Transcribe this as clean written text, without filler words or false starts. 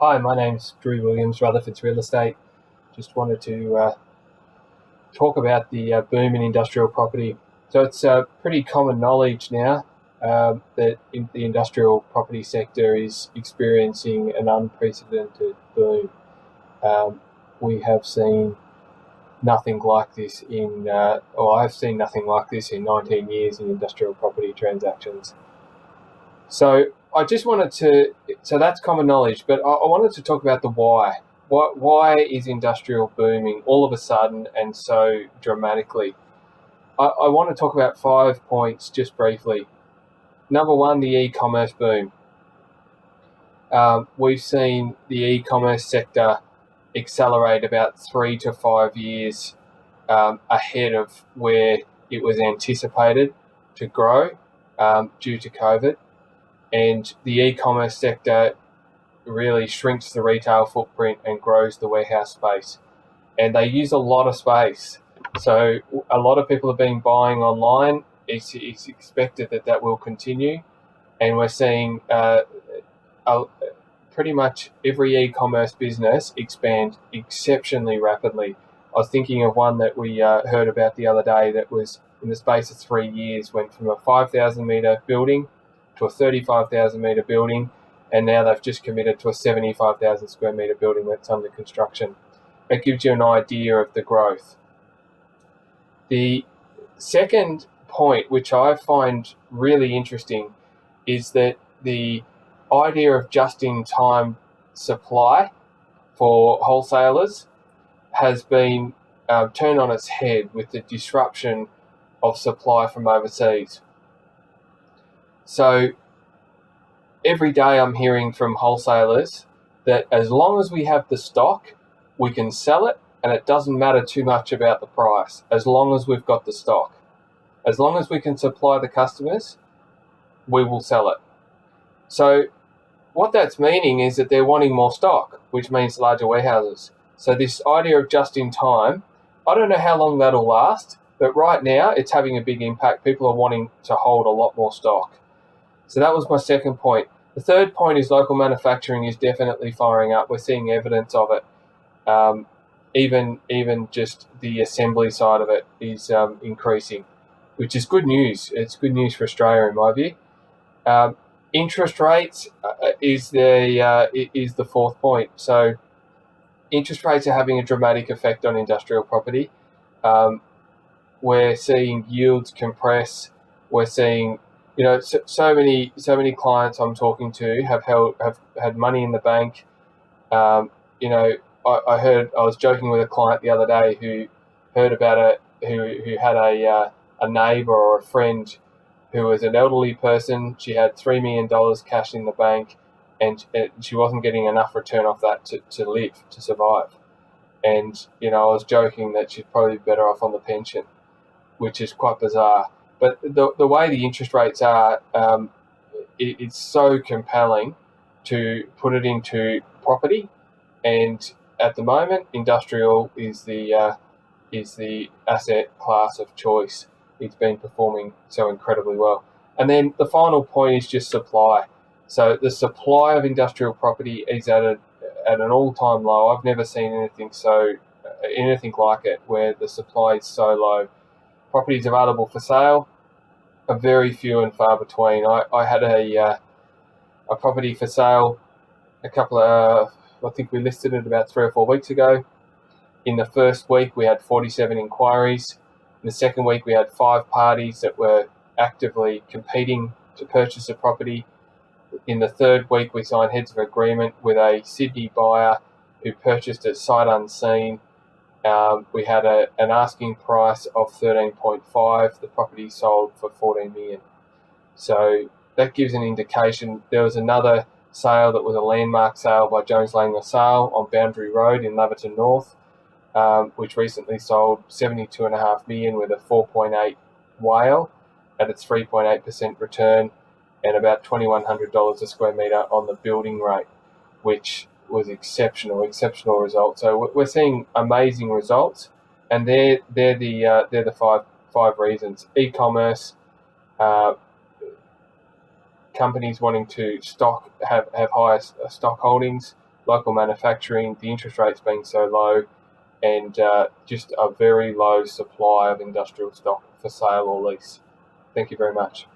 Hi, my name's Drew Williams, Rutherfords Real Estate. Just wanted to talk about the boom in industrial property. So it's pretty common knowledge now that the industrial property sector is experiencing an unprecedented boom. We have seen nothing like this I've seen nothing like this in 19 years in industrial property transactions. So I just wanted to, so that's common knowledge, but I wanted to talk about the why. Why is industrial booming all of a sudden and so dramatically? I want to talk about 5 points just briefly. Number one, the e-commerce boom. We've seen the e-commerce sector accelerate about 3 to 5 years ahead of where it was anticipated to grow due to COVID. And the e-commerce sector really shrinks the retail footprint and grows the warehouse space. And they use a lot of space. So a lot of people have been buying online. It's expected that will continue. And we're seeing pretty much every e-commerce business expand exceptionally rapidly. I was thinking of one that we heard about the other day that was in the space of 3 years, went from a 5,000 metre building to a 35,000 metre building, and now they've just committed to a 75,000 square metre building that's under construction. It gives you an idea of the growth. The second point, which I find really interesting, is that the idea of just-in-time supply for wholesalers has been turned on its head with the disruption of supply from overseas. So every day I'm hearing from wholesalers that as long as we have the stock, we can sell it, and it doesn't matter too much about the price, as long as we've got the stock. As long as we can supply the customers, we will sell it. So what that's meaning is that they're wanting more stock, which means larger warehouses. So this idea of just in time, I don't know how long that'll last, but right now it's having a big impact. People are wanting to hold a lot more stock. So that was my second point. The third point is local manufacturing is definitely firing up. We're seeing evidence of it. Even just the assembly side of it is increasing, which is good news. It's good news for Australia, in my view. Interest rates is the fourth point. So interest rates are having a dramatic effect on industrial property. We're seeing yields compress. We're seeing, so many clients I'm talking to have had money in the bank. I was joking with a client the other day who heard about who had a neighbour or a friend who was an elderly person. She had $3 million cash in the bank, and she wasn't getting enough return off that to live, to survive. And, I was joking that she'd probably be better off on the pension, which is quite bizarre. But the way the interest rates are, it's so compelling to put it into property. And at the moment, industrial is the asset class of choice. It's been performing so incredibly well. And then the final point is just supply. So the supply of industrial property is at an all-time low. I've never seen anything like it, where the supply is so low. Properties available for sale are very few and far between. I had a property for sale I think we listed it about 3 or 4 weeks ago. In the first week, we had 47 inquiries. In the second week, we had 5 parties that were actively competing to purchase a property. In the third week, we signed heads of agreement with a Sydney buyer who purchased it sight unseen. We had an asking price of 13.5. The property sold for 14 million. So that gives an indication. There was another sale that was a landmark sale by Jones Lang LaSalle on Boundary Road in Laverton North, which recently sold 72.5 million with a 4.8 WALE at its 3.8% return and about $2,100 a square metre on the building rate, which was exceptional results. So we're seeing amazing results, and they're the five reasons. E-commerce, companies wanting to have higher stock holdings, local manufacturing, the interest rates being so low, and just a very low supply of industrial stock for sale or lease. Thank you very much.